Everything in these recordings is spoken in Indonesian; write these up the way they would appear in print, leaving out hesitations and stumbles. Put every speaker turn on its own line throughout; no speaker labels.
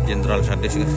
Jenderal Sadis guys.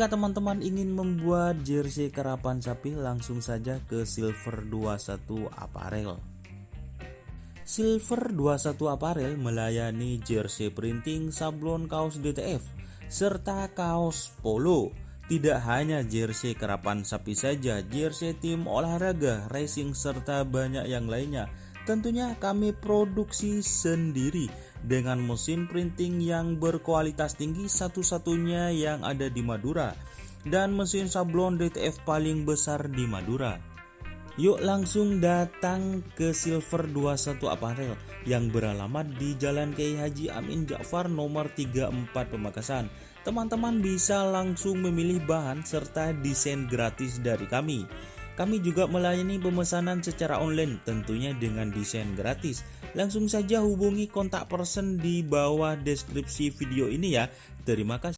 Jika teman-teman ingin membuat jersey karapan sapi, langsung saja ke Silver 21 Apparel. Silver 21 Apparel melayani jersey printing, sablon kaos DTF, serta kaos polo. Tidak hanya jersey karapan sapi saja, jersey tim olahraga, racing, serta banyak yang lainnya. Tentunya kami produksi sendiri dengan mesin printing yang berkualitas tinggi, satu-satunya yang ada di Madura, dan mesin sablon DTF paling besar di Madura. Yuk langsung datang ke Silver 21 Apparel yang beralamat di Jalan Kiai Haji Amin Ja'far nomor 34 Pamekasan. Teman-teman bisa langsung memilih bahan serta desain gratis dari kami. Kami juga melayani pemesanan secara online, tentunya dengan desain gratis. Langsung saja hubungi kontak person di bawah deskripsi video ini ya. Terima kasih.